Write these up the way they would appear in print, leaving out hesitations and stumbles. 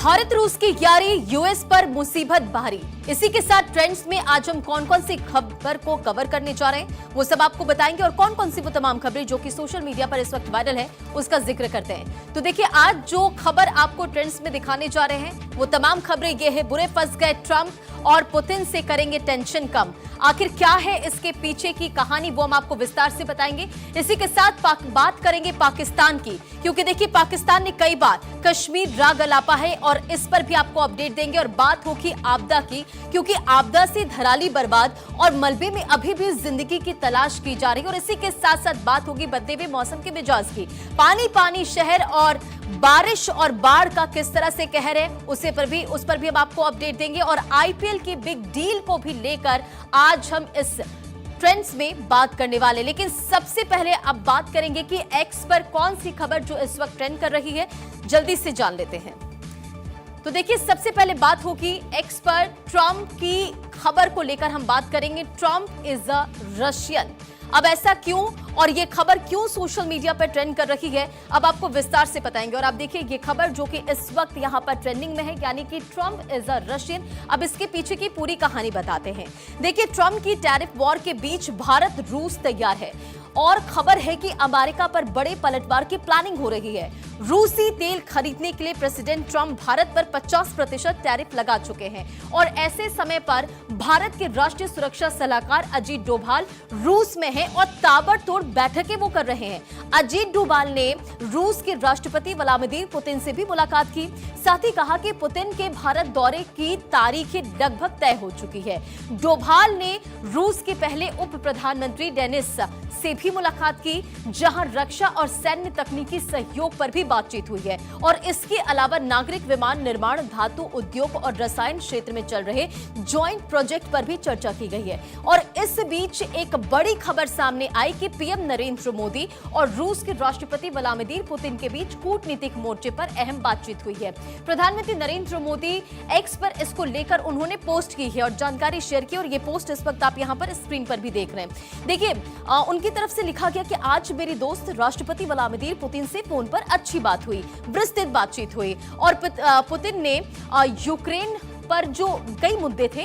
भारत रूस की यारी, यूएस पर मुसीबत भारी। इसी के साथ ट्रेंड्स में आज हम कौन कौन सी खबर को कवर करने जा रहे हैं वो सब आपको बताएंगे और कौन कौन सी वो तमाम खबरें जो कि सोशल मीडिया पर इस वक्त वायरल है उसका जिक्र करते हैं। तो देखिए, आज जो खबर आपको ट्रेंड्स में दिखाने जा रहे हैं वो तमाम खबरें ये है, बुरे फंस गए ट्रंप और पुतिन से करेंगे टेंशन कम। आखिर क्या है इसके पीछे की कहानी वो हम आपको विस्तार से बताएंगे। इसी के साथ बात करेंगे पाकिस्तान की, क्योंकि देखिए पाकिस्तान ने कई बार कश्मीर राग अलापा है और इस पर भी आपको अपडेट देंगे। और बात होगी आपदा की, क्योंकि आपदा से धराली बर्बाद और मलबे में अभी भी जिंदगी की तलाश की जा रही है। और इसी के साथ साथ बात होगी बदले हुए मौसम के मिजाज की। पानी पानी शहर और बारिश और बाढ़ का किस तरह से कहर है उस पर भी हम आपको अपडेट देंगे। और आईपीएल की बिग डील को भी लेकर आज हम इस ट्रेंड्स में बात करने वाले। लेकिन सबसे पहले अब बात करेंगे कि एक्स पर कौन सी खबर जो इस वक्त ट्रेंड कर रही है, जल्दी से जान लेते हैं। तो देखिए, सबसे पहले बात होगी एक्स पर ट्रंप की खबर को लेकर हम बात करेंगे। Trump is a Russian. अब ऐसा क्यों और ये खबर क्यों सोशल मीडिया पर ट्रेंड कर रही है, अब आपको विस्तार से बताएंगे। और आप देखिए, ये खबर जो कि इस वक्त यहां पर ट्रेंडिंग में है, यानी कि ट्रंप इज अ रशियन। अब इसके पीछे की पूरी कहानी बताते हैं। देखिए, ट्रंप की टैरिफ वॉर के बीच भारत रूस तैयार है और खबर है कि अमेरिका पर बड़े पलटवार की प्लानिंग हो रही है। रूसी तेल खरीदने के लिए प्रेसिडेंट ट्रंप भारत पर 50% टैरिफ लगा चुके हैं। और ऐसे समय पर भारत के राष्ट्रीय सुरक्षा सलाहकार अजीत डोभाल रूस में हैं और ताबड़तोड़ बैठकें वो कर रहे हैं। अजीत डोभाल ने रूस के राष्ट्रपति व्लादिमीर पुतिन से भी मुलाकात की। साथ ही कहा कि पुतिन के भारत दौरे की तारीखें लगभग तय हो चुकी है। डोभाल ने रूस के पहले उप प्रधानमंत्री डेनिस से भी मुलाकात की, जहां रक्षा और सैन्य तकनीकी सहयोग पर भी बातचीत हुई है। और इसके अलावा नागरिक विमान निर्माण, धातु उद्योग और रसायन क्षेत्र में चल रहे जॉइंट प्रोजेक्ट पर भी चर्चा की गई है। और इस बीच एक बड़ी खबर सामने आई कि पीएम नरेंद्र मोदी और रूस के राष्ट्रपति व्लादिमीर पुतिन के बीच कूटनीतिक मोर्चे पर अहम बातचीत हुई है। प्रधानमंत्री नरेंद्र मोदी एक्स पर इसको लेकर उन्होंने पोस्ट की है और जानकारी शेयर की। और ये पोस्ट इस वक्त आप यहां पर स्क्रीन पर भी देख रहे हैं। देखिए, उनकी तरफ से लिखा गया कि आज मेरी दोस्त राष्ट्रपति व्लादिमीर पुतिन से फोन पर अच्छी बात हुई, विस्तृत बातचीत हुई। और पुतिन ने यूक्रेन पर जो कई मुद्दे थे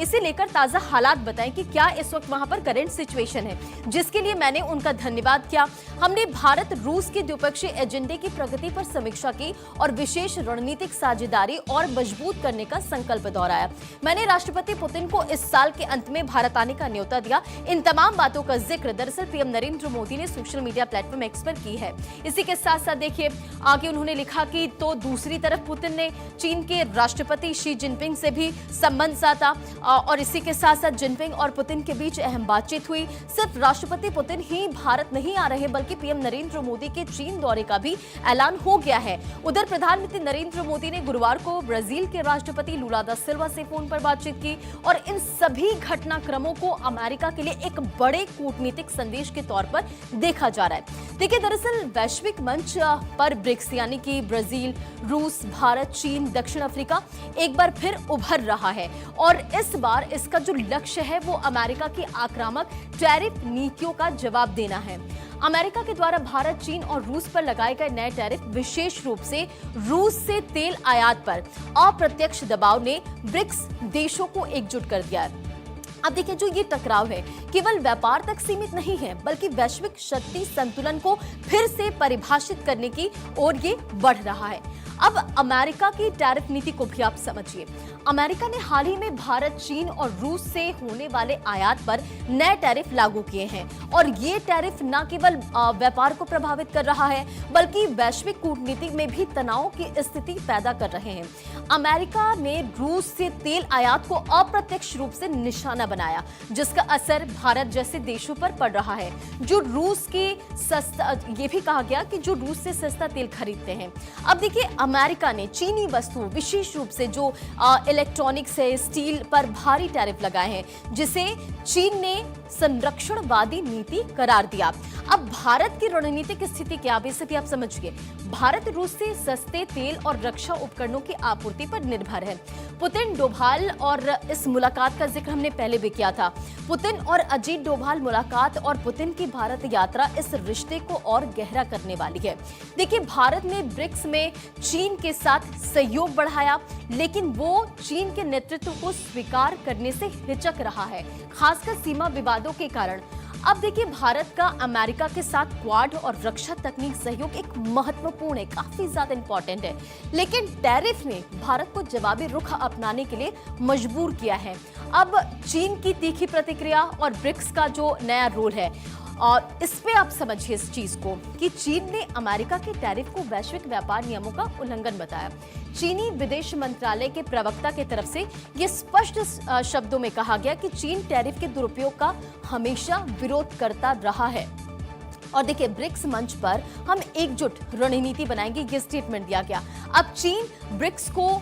इसे लेकर ताजा हालात बताएं कि क्या इस वक्त वहां पर करंट सिचुएशन है, जिसके लिए मैंने उनका धन्यवाद किया। हमने भारत रूस के द्विपक्षीय एजेंडे की प्रगति पर समीक्षा की और विशेष रणनीतिक साझेदारी और मजबूत करने का संकल्प दोहराया। मैंने राष्ट्रपति पुतिन को इस साल के अंत में भारत आने का न्योता दिया। इन तमाम बातों का जिक्र दरअसल पीएम नरेंद्र मोदी ने सोशल मीडिया प्लेटफॉर्म एक्स पर की है। इसी के साथ साथ देखिए आगे उन्होंने लिखा कि तो दूसरी तरफ पुतिन ने चीन के राष्ट्रपति शी जिनपिंग से भी संबंध साधा और इसी के साथ साथ जिनपिंग और पुतिन के बीच अहम बातचीत हुई। सिर्फ राष्ट्रपति पुतिन ही भारत नहीं आ रहे, बल्कि पीएम नरेंद्र मोदी के चीन दौरे का भी ऐलान हो गया है। उधर प्रधानमंत्री नरेंद्र मोदी ने गुरुवार को ब्राजील के राष्ट्रपति लुला दा सिल्वा से फोन पर बातचीत की। और इन सभी घटनाक्रमों को अमेरिका के लिए एक बड़े कूटनीतिक संदेश के तौर पर देखा जा रहा है। देखिए, दरअसल वैश्विक मंच पर ब्रिक्स यानी कि ब्राजील, रूस, भारत, चीन, दक्षिण अफ्रीका एक बार फिर उभर रहा है। और इस बार इसका जो लक्ष्य है वो अमेरिका की आक्रामक टैरिफ नीतियों का जवाब देना है। अमेरिका के द्वारा भारत, चीन और रूस पर लगाए गए नए टैरिफ विशेष रूप से रूस से तेल आयात पर अप्रत्यक्ष दबाव ने ब्रिक्स देशों को एकजुट कर दिया है। अब देखिए, जो ये टकराव है केवल व्यापार तक सीमित नहीं है, बल्कि वैश्विक शक्ति संतुलन को फिर से परिभाषित करने की ओर ये बढ़ रहा है। अब अमेरिका की टैरिफ नीति को भी आप समझिए। अमेरिका ने हाल ही में भारत, चीन और रूस से होने वाले आयात पर नए टैरिफ लागू किए हैं। और ये टैरिफ न केवल व्यापार को प्रभावित कर रहा है, बल्कि वैश्विक कूटनीति में भी तनाव की स्थिति पैदा कर रहे हैं। अमेरिका ने रूस से तेल आयात को अप्रत्यक्ष रूप से निशाना बनाया, जिसका असर भारत जैसे देशों पर पड़ रहा है, जो रूस के सस्ता, ये भी कहा गया कि जो रूस से सस्ता तेल खरीदते हैं। अब देखिए, अमेरिका ने चीनी वस्तुओं, विशेष रूप से जो इलेक्ट्रॉनिक्स है, स्टील पर भारी टैरिफ लगाए हैं, जिसे चीन ने संरक्षणवादी नीति करार दिया। अब भारत की रणनीतिक स्थिति क्या है, इसे भी आप समझिए। भारत रूस से सस्ते तेल और रक्षा उपकरणों की आपूर्ति पर निर्भर है। पुतिन डोभाल और इस मुलाकात का जिक्र हमने पहले भी किया था। पुतिन और अजीत डोभाल मुलाकात और पुतिन की भारत यात्रा इस रिश्ते को और गहरा करने वाली है। देखिए, भारत ने ब्रिक्स में चीन के साथ सहयोग बढ़ाया, लेकिन वो चीन के नेतृत्व को स्वीकार करने से हिचक रहा है, खासकर सीमा विवादों के कारण। अब देखिए, भारत का अमेरिका के साथ क्वाड और रक्षा तकनीक सहयोग एक महत्वपूर्ण है, काफी ज्यादा इंपॉर्टेंट है, लेकिन टैरिफ ने भारत को जवाबी रुख अपनाने के लिए मजबूर किया है। अब चीन की तीखी प्रतिक्रिया और ब्रिक्स का जो नया रोल है, और इस पे आप समझिए इस चीज को कि चीन ने अमेरिका के टैरिफ को वैश्विक व्यापार नियमों का उल्लंघन बताया। चीनी विदेश मंत्रालय के प्रवक्ता की तरफ से यह स्पष्ट शब्दों में कहा गया कि चीन टैरिफ के दुरुपयोग का हमेशा विरोध करता रहा है। और देखिए, ब्रिक्स मंच पर हम एकजुट रणनीति बनाएंगे, ये स्टेटमेंट दिया गया। अब चीन ब्रिक्स को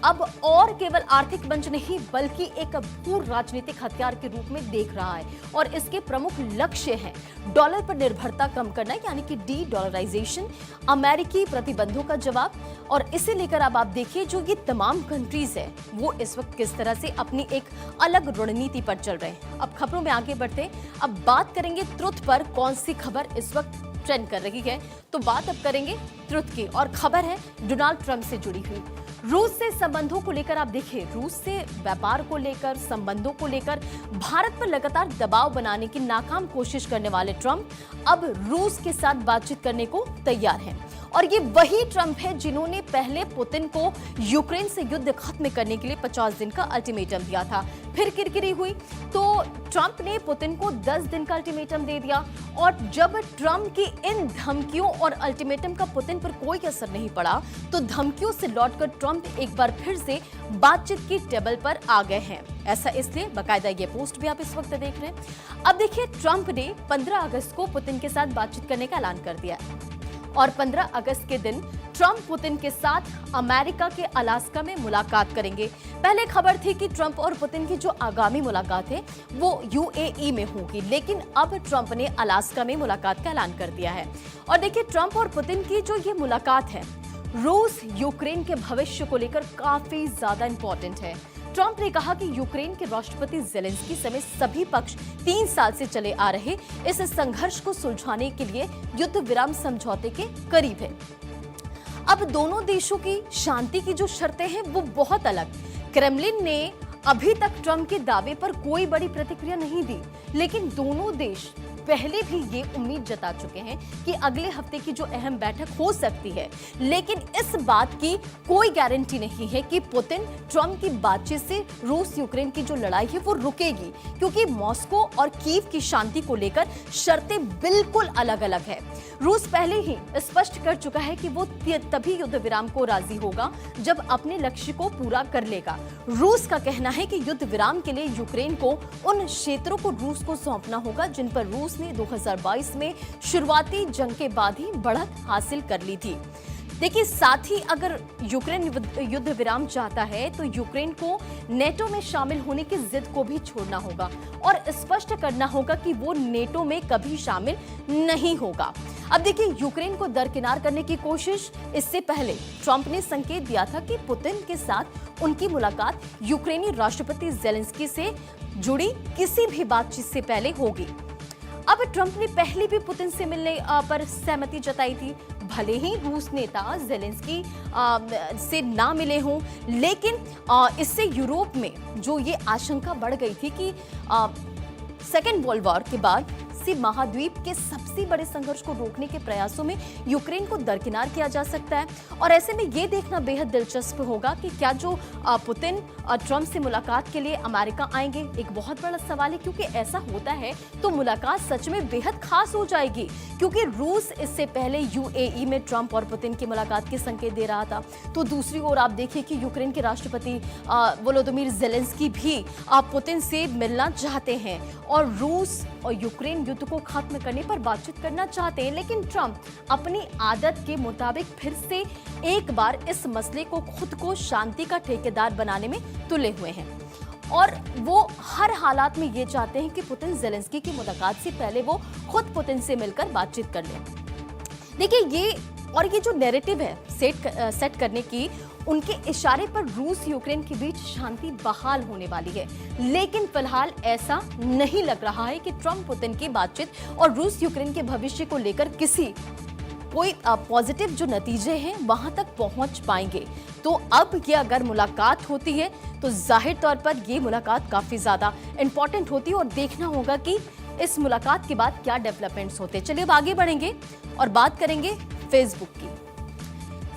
अब और केवल आर्थिक मंच नहीं बल्कि एक भू राजनीतिक हथियार के रूप में देख रहा है, और इसके प्रमुख लक्ष्य हैं डॉलर पर निर्भरता कम करना, यानी कि डी डॉलराइजेशन, अमेरिकी प्रतिबंधों का जवाब। और इसे लेकर अब आप देखिए, जो ये तमाम कंट्रीज है वो इस वक्त किस तरह से अपनी एक अलग रणनीति पर चल रहे हैं। अब खबरों में आगे बढ़ते, अब बात करेंगे ट्रुथ पर कौन सी खबर इस वक्त ट्रेंड कर रही है। तो बात अब करेंगे ट्रुथ की, और खबर है डोनाल्ड ट्रंप से जुड़ी हुई। रूस से संबंधों को लेकर आप देखिए, रूस से व्यापार को लेकर, संबंधों को लेकर भारत पर लगातार दबाव बनाने की नाकाम कोशिश करने वाले ट्रंप अब रूस के साथ बातचीत करने को तैयार हैं। और ये वही ट्रंप है जिन्होंने पहले पुतिन को यूक्रेन से युद्ध खत्म करने के लिए 50 दिन का अल्टीमेटम दिया था। फिर किरकिरी हुई तो ट्रंप ने पुतिन को 10 दिन का अल्टीमेटम दे दिया, और जब ट्रंप की इन धमकियों और अल्टीमेटम का पुतिन पर कोई असर नहीं पड़ा तो धमकियों से लौटकर ट्रंप एक बार फिर से बातचीत की टेबल पर आ गए हैं। ऐसा इसलिए, बाकायदा ये पोस्ट भी आप इस वक्त देख रहे हैं। अब देखिए, ट्रंप ने 15 अगस्त को पुतिन के साथ बातचीत करने का ऐलान कर दिया, और 15 अगस्त के दिन ट्रंप पुतिन के साथ अमेरिका के अलास्का में मुलाकात करेंगे। पहले खबर थी कि ट्रंप और पुतिन की जो आगामी मुलाकात है वो यूएई में होगी, लेकिन अब ट्रंप ने अलास्का में मुलाकात का ऐलान कर दिया है। और देखिए, ट्रंप और पुतिन की जो ये मुलाकात है, रूस यूक्रेन के भविष्य को लेकर काफी ज्यादा इंपॉर्टेंट है। ट्रंप ने कहा कि यूक्रेन के राष्ट्रपति जेलेंस्की समेत सभी पक्ष 3 साल से चले आ रहे इस संघर्ष को सुलझाने के लिए युद्ध विराम समझौते के करीब है। अब दोनों देशों की शांति की जो शर्तें हैं वो बहुत अलग। क्रेमलिन ने अभी तक ट्रंप के दावे पर कोई बड़ी प्रतिक्रिया नहीं दी, लेकिन दोनों देश पहले भी ये उम्मीद जता चुके हैं कि अगले हफ्ते की जो अहम बैठक हो सकती है, लेकिन इस बात की कोई गारंटी नहीं है कि पुतिन ट्रंप की बातचीत से रूस यूक्रेन की जो लड़ाई है वो रुकेगी, क्योंकि मॉस्को और कीव की शांति को लेकर शर्तें बिल्कुल अलग अलग है। रूस पहले ही स्पष्ट कर चुका है कि वो तभी युद्ध विराम को राजी होगा जब अपने लक्ष्य को पूरा कर लेगा। रूस का कहना है कि युद्ध विराम के लिए यूक्रेन को उन क्षेत्रों को रूस को सौंपना होगा जिन पर रूस ने 2022 में शुरुआती जंग के बाद ही बढ़त हासिल कर ली थी। देखिए, साथ ही अगर यूक्रेन युद्ध विराम चाहता है तो यूक्रेन को नेटो में शामिल होने की जिद को भी छोड़ना होगा और स्पष्ट करना होगा कि वो नेटो में कभी शामिल नहीं होगा। अब देखिए, यूक्रेन को दरकिनार करने की कोशिश, इससे पहले ट्रंप ने संकेत दिया था कि पुतिन के साथ उनकी मुलाकात यूक्रेनी राष्ट्रपति जेलेंस्की से जुड़ी किसी भी बातचीत से पहले होगी। अब ट्रंप ने पहले भी पुतिन से मिलने पर सहमति जताई थी, भले ही रूस नेता जेलेंस्की से ना मिले हों, लेकिन इससे यूरोप में जो ये आशंका बढ़ गई थी कि सेकेंड वर्ल्ड वॉर के बाद से महाद्वीप के सबसे बड़े संघर्ष को रोकने के प्रयासों में यूक्रेन को दरकिनार किया जा सकता है। और ऐसे में ये देखना बेहद दिलचस्प होगा कि क्या जो पुतिन ट्रंप से मुलाकात के लिए अमेरिका आएंगे, एक बहुत बड़ा सवाल है, क्योंकि ऐसा होता है तो मुलाकात सच में बेहद खास हो जाएगी, क्योंकि रूस इससे पहले यूएई में ट्रंप और पुतिन की मुलाकात के संकेत दे रहा था। तो दूसरी ओर आप देखिए कि यूक्रेन के राष्ट्रपति वोलोदिमीर जेलेंस्की भी पुतिन से मिलना चाहते हैं और रूस और यूक्रेन युद्ध को खत्म करने पर बातचीत करना चाहते हैं, लेकिन ट्रंप अपनी आदत के मुताबिक फिर से एक बार इस मसले को खुद को शांति का ठेकेदार बनाने में तुले हुए हैं और वो हर हालात में ये चाहते हैं कि पुतिन जेलेंस्की की मुलाकात से पहले वो खुद पुतिन से मिलकर बातचीत कर लें। देखिए, ये और ये जो नैरेटिव है सेट करने की, उनके इशारे पर रूस यूक्रेन के बीच शांति बहाल होने वाली है। लेकिन फिलहाल ऐसा नहीं लग रहा है कि ट्रंप पुतिन की बातचीत और रूस यूक्रेन के भविष्य को लेकर कोई पॉजिटिव जो नतीजे हैं वहां तक पहुंच पाएंगे। तो अब ये अगर मुलाकात होती है तो जाहिर तौर पर ये मुलाकात काफी ज्यादा इंपॉर्टेंट होती है और देखना होगा कि इस मुलाकात के बाद क्या डेवलपमेंट्स होते हैं। चलिए अब आगे बढ़ेंगे और बात करेंगे फेसबुक की।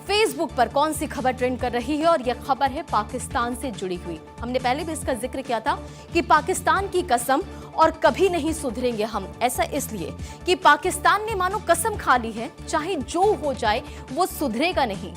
फेसबुक पर कौन सी खबर ट्रेंड कर रही है, और यह खबर है पाकिस्तान से जुड़ी हुई। हमने पहले भी इसका जिक्र किया था कि पाकिस्तान की कसम और कभी नहीं सुधरेंगे हम। ऐसा इसलिए कि पाकिस्तान ने मानो कसम खा ली है, चाहे जो हो जाए वो सुधरेगा नहीं।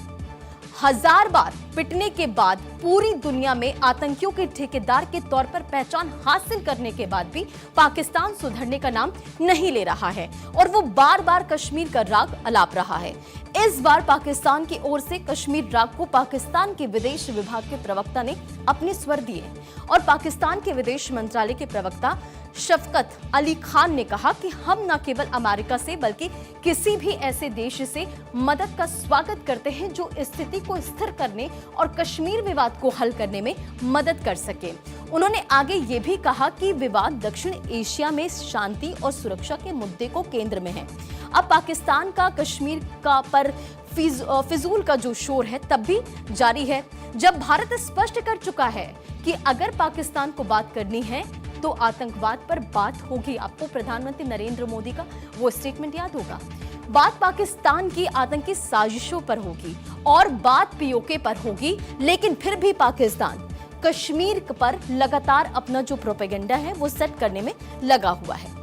1000 बार पिटने के बाद, पूरी दुनिया में आतंकियों के ठेकेदार के तौर पर पहचान हासिल करने के बाद भी पाकिस्तान सुधरने का नाम नहीं ले रहा है और वो बार बार कश्मीर का राग अलाप रहा है। इस बार पाकिस्तान की ओर से कश्मीर राग को पाकिस्तान के विदेश विभाग के प्रवक्ता ने अपने स्वर दिए और पाकिस्तान के विदेश मंत्रालय के प्रवक्ता शफकत अली खान ने कहा कि हम न केवल अमेरिका से बल्कि किसी भी ऐसे देश से मदद का स्वागत करते हैं जो स्थिति को स्थिर करने और कश्मीर विवाद को हल करने में मदद कर सके। उन्होंने आगे ये भी कहा कि विवाद दक्षिण एशिया में शांति और सुरक्षा के मुद्दे को केंद्र में है। अब पाकिस्तान का कश्मीर का पर फिजूल का जो शोर है तब भी जारी है, जब भारत स्पष्ट कर चुका है कि अगर पाकिस्तान को बात करनी है तो आतंकवाद पर बात होगी। आपको प्रधानमंत्री नरेंद्र मोदी का वो स्टेटमेंट याद होगा, बात पाकिस्तान की आतंकी साजिशों पर होगी और बात पीओके पर होगी, लेकिन फिर भी पाकिस्तान कश्मीर पर लगातार अपना जो प्रोपेगेंडा है वो सेट करने में लगा हुआ है।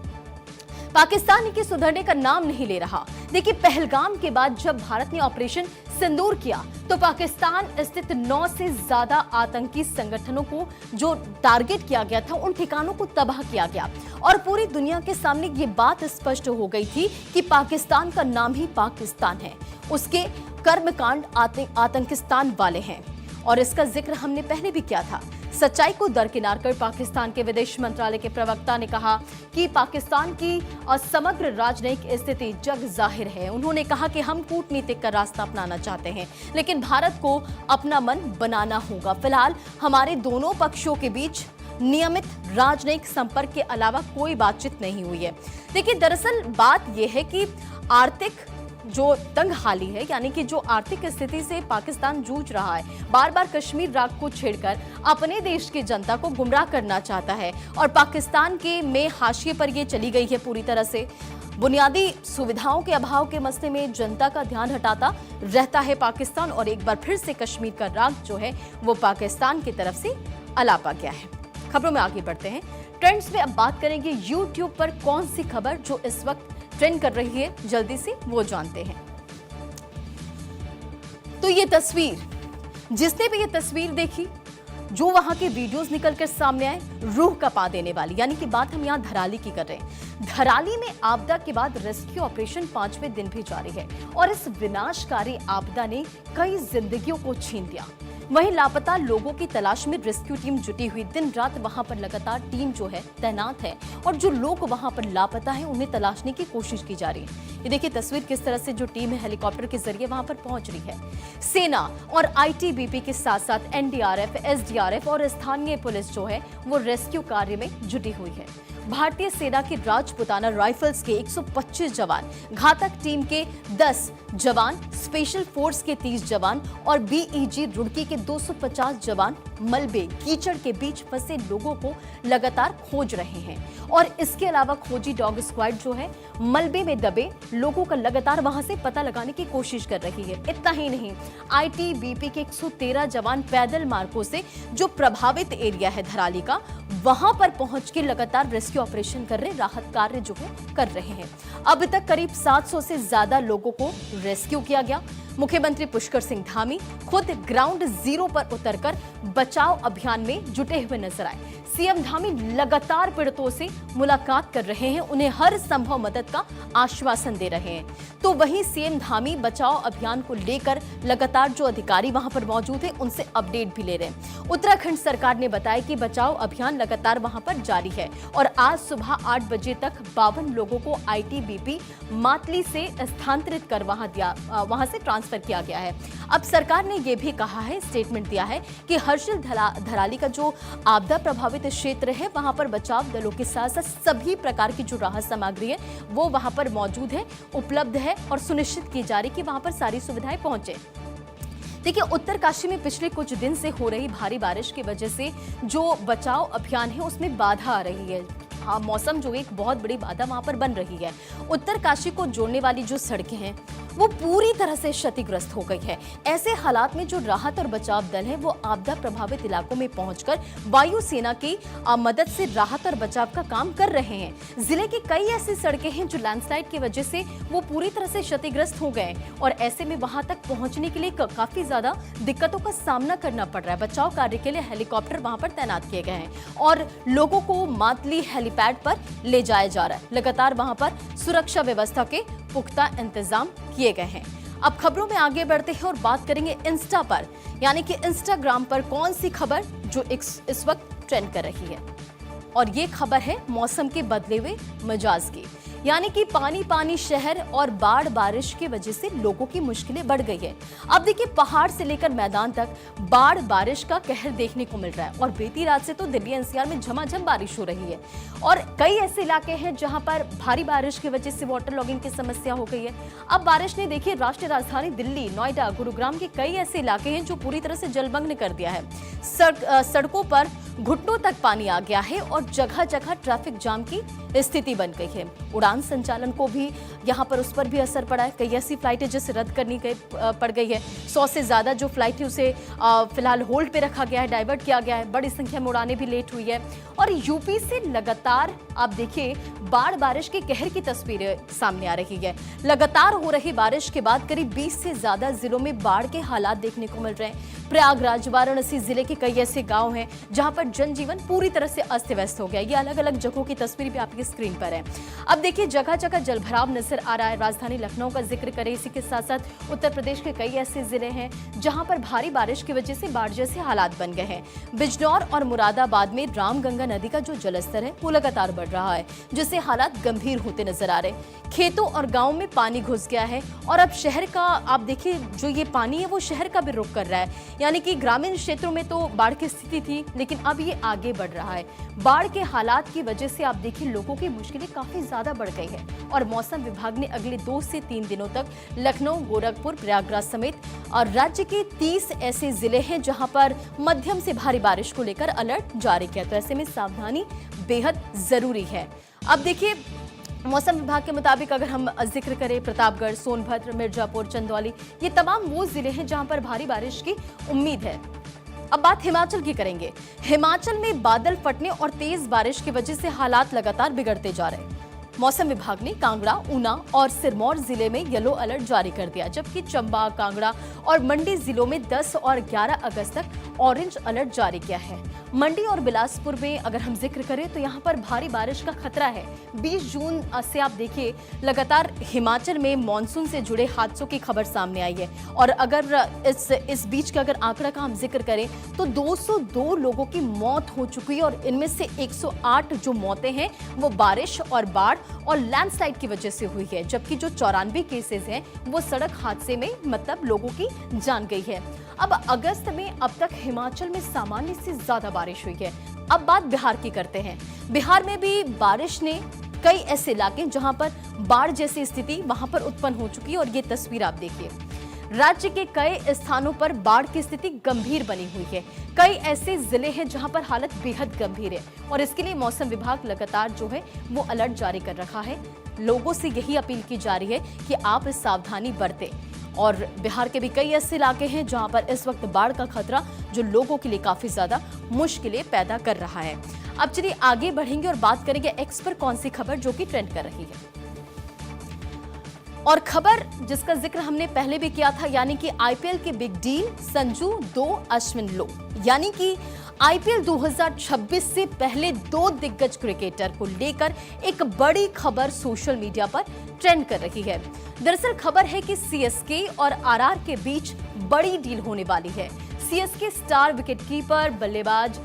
पाकिस्तान के सुधरने का नाम नहीं ले रहा। देखिए, पहलगाम के बाद जब भारत ने ऑपरेशन सिंदूर किया तो पाकिस्तान स्थित 9 से ज्यादा आतंकी संगठनों को जो टारगेट किया गया था, उन ठिकानों को तबाह किया गया और पूरी दुनिया के सामने ये बात स्पष्ट हो गई थी कि पाकिस्तान का नाम ही पाकिस्तान है, उसके कर्मकांड आतंकिस्तान वाले हैं। और इसका जिक्र हमने पहले भी किया था। सच्चाई को दरकिनार कर पाकिस्तान के विदेश मंत्रालय के प्रवक्ता ने कहा कि पाकिस्तान की समग्र राजनयिक स्थिति जग जाहिर है। उन्होंने कहा कि हम कूटनीतिक का रास्ता अपनाना चाहते हैं, लेकिन भारत को अपना मन बनाना होगा। फिलहाल हमारे दोनों पक्षों के बीच नियमित राजनयिक संपर्क के अलावा कोई बातचीत नहीं हुई है। देखिए, दरअसल बात यह है कि आर्थिक जो तंगहाली है, यानी कि जो आर्थिक स्थिति से पाकिस्तान जूझ रहा है, बार बार कश्मीर राग को छेड़कर अपने देश की जनता को गुमराह करना चाहता है और पाकिस्तान के में हाशिए पर ये चली गई है पूरी तरह से। बुनियादी सुविधाओं के अभाव के मसले में जनता का ध्यान हटाता रहता है पाकिस्तान और एक बार फिर से कश्मीर का राग जो है वो पाकिस्तान की तरफ से अलापा गया है। खबरों में आगे बढ़ते हैं। ट्रेंड्स में अब बात करेंगे यूट्यूब पर कौन सी खबर जो इस वक्त ट्रेंड कर रही है, जल्दी से वो जानते हैं। तो ये तस्वीर, जिसने भी ये तस्वीर देखी, जो वहां के वीडियोस निकलकर सामने आए, रूह कपा देने वाली। यानी कि बात हम यहां धराली की कर रहे हैं। धराली में आपदा के बाद रेस्क्यू ऑपरेशन 5वें दिन भी जारी है और इस विनाशकारी आपदा ने कई जिंदगियों को छीन लिया। वहीं लापता लोगों की तलाश में रेस्क्यू टीम जुटी हुई, दिन रात वहां पर लगातार टीम जो है तैनात है और जो लोग वहां पर लापता हैं उन्हें तलाशने की कोशिश की जा रही है। ये देखिए तस्वीर किस तरह से जो टीम है हेलीकॉप्टर के जरिए वहां पर पहुंच रही है। सेना और आईटीबीपी के साथ साथ एनडीआरएफ, एसडीआरएफ और स्थानीय पुलिस जो है वो रेस्क्यू कार्य में जुटी हुई है। भारतीय सेना की राजपुताना राइफल्स के 125 जवान, घातक टीम के 10 जवान, स्पेशल फोर्स के 30 जवान और बीईजी रुड़की के 250 जवान मलबे कीचड़ के बीच फंसे लोगों को लगातार खोज रहे हैं। और इसके अलावा खोजी डॉग स्क्वाड जो है मलबे में दबे लोगों का लगातार वहां से पता लगाने की कोशिश कर रही है। इतना ही नहीं, आईटीबीपी के 113 जवान पैदल मार्गों से जो प्रभावित एरिया है धराली का, वहां पर पहुंच के लगातार रेस्क्यू ऑपरेशन कर रहे, राहत कार्य जो है कर रहे हैं। अब तक करीब 700 से ज्यादा लोगों को रेस्क्यू किया गया। मुख्यमंत्री पुष्कर सिंह धामी खुद ग्राउंड जीरो पर उतरकर बचाव अभियान में जुटे हुए नजर आए। सीएम धामी लगातार पीड़ितों से मुलाकात कर रहे हैं, उन्हें हर संभव मदद का आश्वासन दे रहे हैं। तो वहीं सीएम धामी बचाव अभियान को लेकर लगातार जो अधिकारी वहां पर मौजूद हैं उनसे अपडेट भी ले रहे हैं। उत्तराखंड सरकार ने बताया कि बचाव अभियान लगातार वहां पर जारी है और आज सुबह 8 बजे तक 52 लोगों को आईटीबीपी आईटीबीपी मातली से स्थानांतरित कर वहां से ट्रांसफर किया गया है। अब सरकार ने यह भी कहा है, स्टेटमेंट दिया है कि हर्षिल धराली का जो आपदा प्रभावित क्षेत्र है वहां पर बचाव दलों के साथ साथ सभी प्रकार की जो राहत सामग्री है वो वहां पर मौजूद है, उपलब्ध है और सुनिश्चित की जा रही कि वहां पर सारी सुविधाएं पहुंचे। देखिए, उत्तरकाशी में पिछले कुछ दिन से हो रही भारी बारिश की वजह से जो बचाव अभियान है उसमें बाधा आ रही है। हाँ, मौसम जो एक बहुत बड़ी बाधा वहां पर बन रही है। उत्तरकाशी को जोड़ने वाली जो सड़कें हैं वो पूरी तरह से क्षतिग्रस्त हो गई है। ऐसे हालात में जो राहत और बचाव दल है वो आपदा प्रभावित इलाकों में पहुंचकर वायुसेना की मदद से राहत और बचाव का काम कर रहे हैं। जिले की कई ऐसी सड़कें हैं जो लैंडस्लाइड की वजह से वो पूरी तरह से क्षतिग्रस्त हो गए और ऐसे में वहां तक पहुंचने के लिए काफी ज्यादा दिक्कतों का सामना करना पड़ रहा है। बचाव कार्य के लिए हेलीकॉप्टर वहां पर तैनात किए गए हैं और लोगों को मातली हेलीपैड पर ले जाया जा रहा है। लगातार वहां पर सुरक्षा व्यवस्था के पुख्ता इंतजाम किए गए हैं। अब खबरों में आगे बढ़ते हैं और बात करेंगे इंस्टा पर, यानी कि इंस्टाग्राम पर कौन सी खबर जो इस वक्त ट्रेंड कर रही है। और ये खबर है मौसम के बदले हुए मिजाज की, यानी कि पानी शहर और बाढ़ बारिश की वजह से लोगों की मुश्किलें बढ़ गई है। अब देखिए, पहाड़ से लेकर मैदान तक बाढ़ बारिश का कहर देखने को मिल रहा है और बीती रात से तो दिल्ली एनसीआर में झमाझम बारिश हो रही है और कई ऐसे इलाके हैं जहां पर भारी बारिश की वजह से वाटर लॉगिंग की समस्या हो गई है। अब बारिश ने देखिए राष्ट्रीय राजधानी दिल्ली, नोएडा, गुरुग्राम के कई ऐसे इलाके हैं जो पूरी तरह से जलमग्न कर दिया है। सड़कों पर घुटनों तक पानी आ गया है और जगह जगह ट्रैफिक जाम की स्थिति बन गई है। उड़ान संचालन को भी यहाँ पर उस पर भी असर पड़ा है। कई ऐसी फ्लाइटें जिसे रद्द करनी पड़ गई है। 100 से ज्यादा जो फ्लाइट है उसे फिलहाल होल्ड पे रखा गया है, डाइवर्ट किया गया है। बड़ी संख्या में उड़ानें भी लेट हुई है और यूपी से लगातार आप देखिए बाढ़ बारिश के कहर की तस्वीरें सामने आ रही है। लगातार हो रही बारिश के बाद करीब 20 से ज्यादा जिलों में बाढ़ के हालात देखने को मिल रहे हैं। प्रयागराज, वाराणसी जिले के कई ऐसे गांव हैं जहां पर जनजीवन पूरी तरह से अस्त व्यस्त हो गया। ये अलग अलग जगहों की तस्वीर भी आपकी स्क्रीन पर है। अब देखिए, जगह जगह जलभराव नजर आ रहा है। राजधानी लखनऊ का जिक्र करें, इसी के साथ साथ उत्तर प्रदेश के कई ऐसे जिले हैं जहां पर भारी बारिश की वजह से बाढ़ जैसे हालात बन गए हैं। बिजनौर और मुरादाबाद में रामगंगा नदी का जो जलस्तर है वो लगातार बढ़ रहा है, जिससे हालात गंभीर होते नजर आ रहे। खेतों और गाँव में पानी घुस गया है और अब शहर का आप देखिए जो ये पानी है वो शहर का भी रुख कर रहा है, यानी कि ग्रामीण क्षेत्रों में तो बाढ़ की स्थिति थी लेकिन अब ये आगे बढ़ रहा है। बाढ़ के हालात की वजह से आप देखिए लोगों की मुश्किलें काफी ज्यादा बढ़ गई है और मौसम विभाग ने अगले 2 से 3 दिनों तक लखनऊ, गोरखपुर, प्रयागराज समेत और राज्य के 30 ऐसे जिले हैं जहां पर मध्यम से भारी बारिश को लेकर अलर्ट जारी किया। तो ऐसे में सावधानी बेहद जरूरी है। अब देखिए, मौसम विभाग के मुताबिक अगर हम जिक्र करें, प्रतापगढ़, सोनभद्र, मिर्जापुर, चंदौली, ये तमाम वो जिले हैं जहां पर भारी बारिश की उम्मीद है। अब बात हिमाचल की करेंगे। हिमाचल में बादल फटने और तेज बारिश की वजह से हालात लगातार बिगड़ते जा रहे हैं। मौसम विभाग ने कांगड़ा, ऊना और सिरमौर जिले में येलो अलर्ट जारी कर दिया, जबकि चंबा, कांगड़ा और मंडी जिलों में 10 और 11 अगस्त तक ऑरेंज अलर्ट जारी किया है। मंडी और बिलासपुर में अगर हम जिक्र करें तो यहाँ पर भारी बारिश का खतरा है। 20 जून से आप देखिए लगातार हिमाचल में मानसून से जुड़े हादसों की खबर सामने आई है और अगर इस बीच का अगर आंकड़ा का हम जिक्र करें तो 202 लोगों की मौत हो चुकी है और इनमें से 108 जो मौतें हैं वो बारिश और बाढ़ और लैंडस्लाइड की वजह से हुई है, जबकि जो 94 केसेस हैं वो सड़क हादसे में मतलब लोगों की जान गई है। अब अगस्त में अब तक हिमाचल में सामान्य से ज्यादा बारिश हुई है। अब बात बिहार की करते हैं। बिहार में भी बारिश ने कई ऐसे इलाके जहां पर बाढ़ जैसी स्थिति वहां पर उत्पन्न हो चुकी है और ये तस्वीर आप देखिए। राज्य के कई स्थानों पर बाढ़ की स्थिति गंभीर बनी हुई है। कई ऐसे जिले हैं जहां पर हालत बेहद गंभीर है और इसके लिए मौसम विभाग लगातार जो है वो अलर्ट जारी कर रखा है। लोगों से यही अपील की जा रही है कि आप सावधानी बरतें और बिहार के भी कई ऐसे इलाके हैं जहां पर इस वक्त बाढ़ का खतरा जो लोगों के लिए काफी ज्यादा मुश्किलें पैदा कर रहा है। अब चलिए आगे बढ़ेंगे और बात करेंगे एक्स पर कौन सी खबर जो कि ट्रेंड कर रही है। और खबर जिसका जिक्र हमने पहले भी किया था, यानी कि आईपीएल की बिग डील, संजू 2, अश्विन लो, यानी कि आईपीएल 2026 से पहले 2 दिग्गज क्रिकेटर को लेकर एक बड़ी खबर सोशल मीडिया पर ट्रेंड कर रही है। दरअसल खबर है कि सीएसके और आरआर के बीच बड़ी डील होने वाली है। सीएसके स्टार विकेटकीपर बल्लेबाज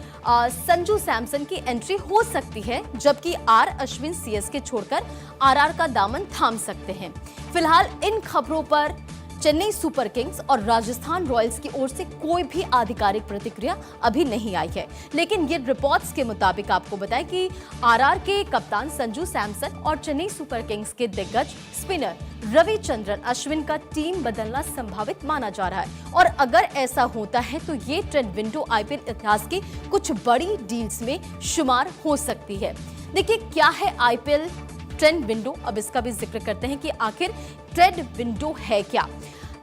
संजू सैमसन की एंट्री हो सकती है, जबकि आर अश्विन सीएसके छोड़कर आरआर का दामन थाम सकते हैं। फिलहाल इन खबरों पर चेन्नई सुपर किंग्स और राजस्थान रॉयल्स की ओर से कोई भी आधिकारिक प्रतिक्रिया अभी नहीं आई है, लेकिन ये रिपोर्ट्स के मुताबिक आपको बताएं कि आरआर के कप्तान संजू सैमसन और चेन्नई सुपर किंग्स के दिग्गज स्पिनर रविचंद्रन अश्विन का टीम बदलना संभावित माना जा रहा है। और अगर ऐसा होता है तो ये ट्रेड विंडो आईपीएल इतिहास की कुछ बड़ी डील्स में शुमार हो सकती है। देखिए क्या है आईपीएल ट्रेड विंडो, अब इसका भी जिक्र करते हैं कि आखिर ट्रेड विंडो है क्या।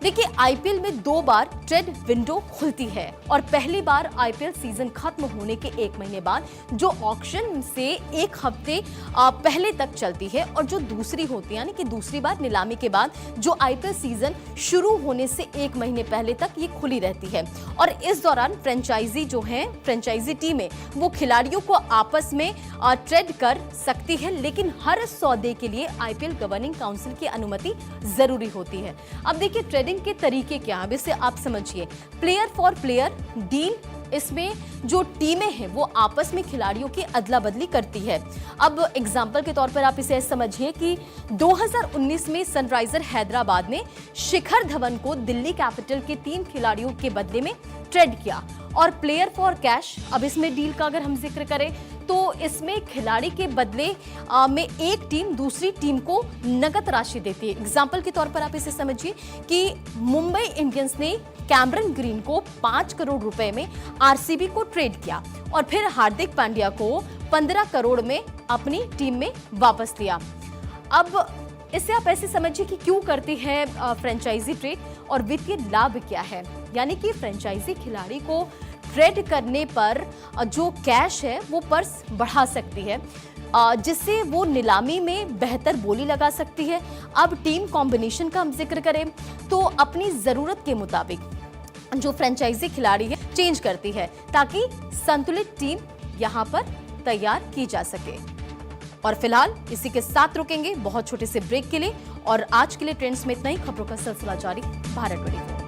देखिए आईपीएल में 2 बार ट्रेड विंडो खुलती है और पहली बार आईपीएल सीजन खत्म होने के 1 महीने बाद, जो ऑक्शन से 1 हफ्ते पहले तक चलती है, और जो दूसरी होती है यानी कि दूसरी बार नीलामी के बाद जो आईपीएल सीजन शुरू होने से 1 महीने पहले तक ये खुली रहती है। और इस दौरान फ्रेंचाइजी जो है, फ्रेंचाइजी टीमें वो खिलाड़ियों को आपस में ट्रेड कर सकती है, लेकिन हर सौदे के लिए आईपीएल गवर्निंग काउंसिल की अनुमति जरूरी होती है। अब देखिए ट्रेडिंग के तरीके क्या हैं, इसे आप समझिए। प्लेयर फॉर प्लेयर डील, इसमें जो टीमें हैं वो आपस में खिलाड़ियों की अदला बदली करती है। अब एग्जांपल के तौर पर आप इसे समझिए कि 2019 में सनराइजर हैदराबाद ने शिखर धवन को दिल्ली कैपिटल के 3 खिलाड़ियों के बदले में ट्रेड किया। और प्लेयर फॉर कैश, अब इसमें डील का अगर हम जिक्र करें तो इसमें खिलाड़ी के बदले में एक टीम दूसरी टीम को नकद राशि देती है। एग्जाम्पल के तौर पर आप इसे समझिए कि मुंबई इंडियंस ने कैमरन ग्रीन को 5 करोड़ रुपए में आरसीबी को ट्रेड किया और फिर हार्दिक पांड्या को 15 करोड़ में अपनी टीम में वापस लिया। अब इससे आप ऐसे समझिए कि क्यों करती है फ्रेंचाइजी ट्रेड और वित्तीय लाभ क्या है। यानी कि फ्रेंचाइजी खिलाड़ी को ट्रेड करने पर जो कैश है वो पर्स बढ़ा सकती है, जिससे वो नीलामी में बेहतर बोली लगा सकती है। अब टीम कॉम्बिनेशन का हम जिक्र करें तो अपनी जरूरत के मुताबिक जो फ्रेंचाइजी खिलाड़ी है चेंज करती है, ताकि संतुलित टीम यहाँ पर तैयार की जा सके। और फिलहाल इसी के साथ रुकेंगे बहुत छोटे से ब्रेक के लिए, और आज के लिए ट्रेंड्स में इतना ही। खबरों का सिलसिला जारी, भारत 24।